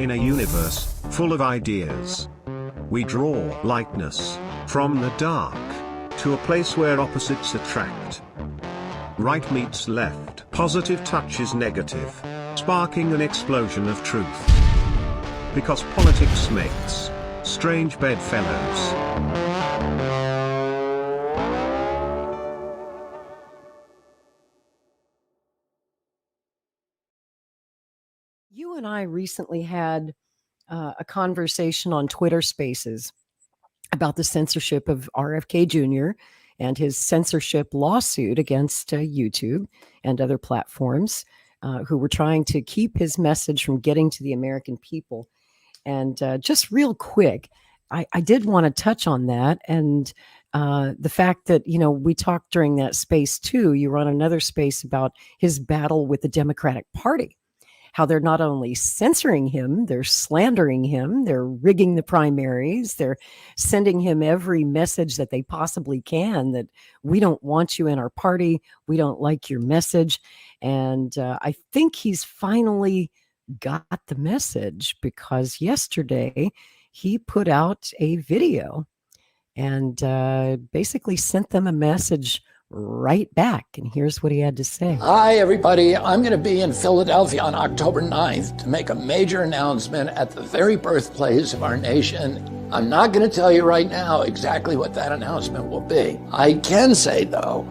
In a universe full of ideas, we draw lightness from the dark to a place where opposites attract. Right meets left, positive touches negative, sparking an explosion of truth. Because politics makes strange bedfellows. You and I recently had a conversation on Twitter Spaces about the censorship of RFK Jr. and his censorship lawsuit against YouTube and other platforms who were trying to keep his message from getting to the American people. And just real quick, I did want to touch on that and the fact that, we talked during that space too. You were on another space about his battle with the Democratic Party. How they're not only censoring him, they're slandering him, they're rigging the primaries, they're sending him every message that they possibly can that we don't want you in our party, we don't like your message. And I think he's finally got the message because yesterday he put out a video and basically sent them a message right back. And here's what he had to say. Hi, everybody. I'm going to be in Philadelphia on October 9th to make a major announcement at the very birthplace of our nation. I'm not going to tell you right now exactly what that announcement will be. I can say, though,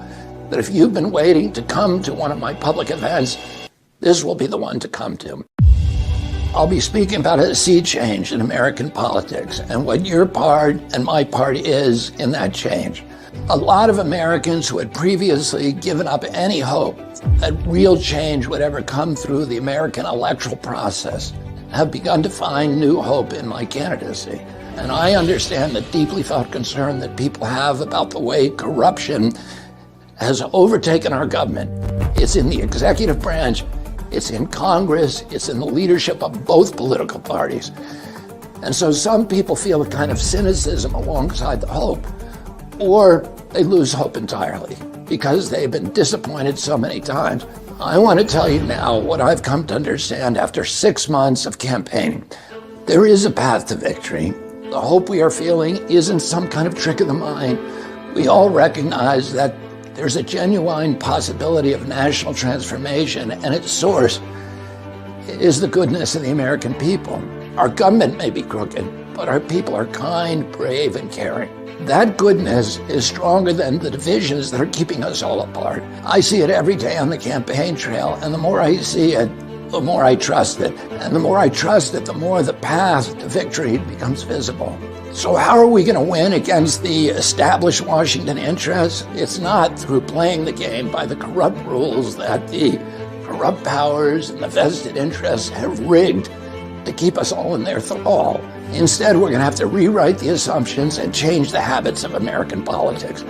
that if you've been waiting to come to one of my public events, this will be the one to come to. I'll be speaking about a sea change in American politics and what your part and my part is in that change. A lot of Americans who had previously given up any hope that real change would ever come through the American electoral process have begun to find new hope in my candidacy. And I understand the deeply felt concern that people have about the way corruption has overtaken our government. It's in the executive branch, it's in Congress, it's in the leadership of both political parties. And so some people feel a kind of cynicism alongside the hope. Or they lose hope entirely because they've been disappointed so many times. I want to tell you now what I've come to understand after 6 months of campaigning. There is a path to victory. The hope we are feeling isn't some kind of trick of the mind. We all recognize that there's a genuine possibility of national transformation, and its source is the goodness of the American people. Our government may be crooked, but our people are kind, brave, and caring. That goodness is stronger than the divisions that are keeping us all apart. I see it every day on the campaign trail, and the more I see it, the more I trust it. And the more I trust it, the more the path to victory becomes visible. So how are we going to win against the established Washington interests? It's not through playing the game by the corrupt rules that the corrupt powers and the vested interests have rigged to keep us all in their thrall. Instead, we're going to have to rewrite the assumptions and change the habits of American politics.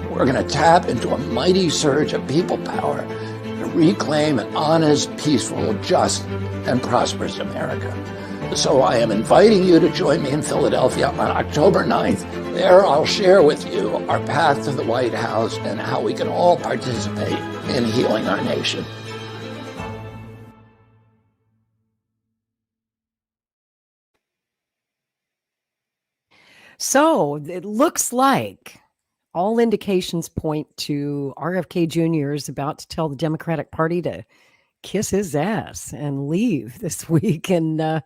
We're going to tap into a mighty surge of people power to reclaim an honest, peaceful, just, and prosperous America. So I am inviting you to join me in Philadelphia on October 9th. There I'll share with you our path to the White House and how we can all participate in healing our nation. So it looks like all indications point to RFK Jr. is about to tell the Democratic Party to kiss his ass and leave this week and,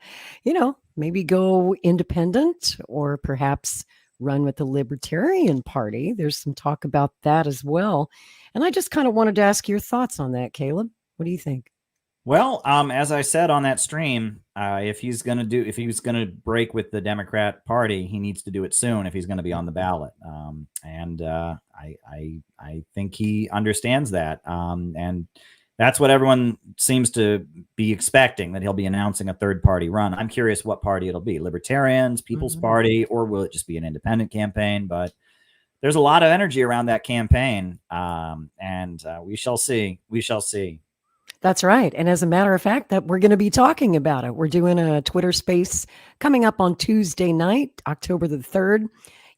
maybe go independent or perhaps run with the Libertarian Party. There's some talk about that as well. And I just kind of wanted to ask your thoughts on that, Caleb. What do you think? Well, as I said on that stream, if he's going to break with the Democrat Party, he needs to do it soon if he's going to be on the ballot. I think he understands that. And that's what everyone seems to be expecting, that he'll be announcing a third party run. I'm curious what party it'll be, Libertarians, People's Party, or will it just be an independent campaign? But there's a lot of energy around that campaign. And we shall see. We shall see. That's right. And as a matter of fact, that we're going to be talking about it. We're doing a Twitter space coming up on Tuesday night, October the 3rd.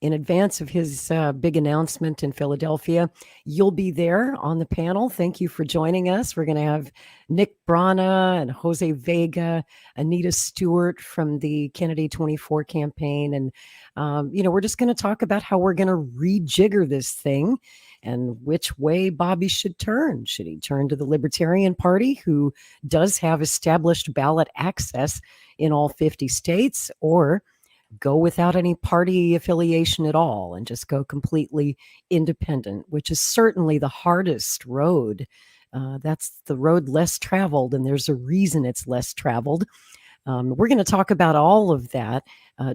in advance of his big announcement in Philadelphia. You'll be there on the panel. Thank you for joining us. We're going to have Nick Brana and Jose Vega, Anita Stewart from the Kennedy 24 campaign. And, we're just going to talk about how we're going to rejigger this thing and which way Bobby should turn. Should he turn to the Libertarian Party, who does have established ballot access in all 50 states, or go without any party affiliation at all and just go completely independent, which is certainly the hardest road. That's the road less traveled, and there's a reason it's less traveled. We're going to talk about all of that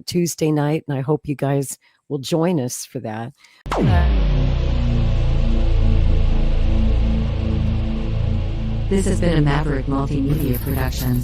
Tuesday night, and I hope you guys will join us for that. This has been a Maverick Multimedia production.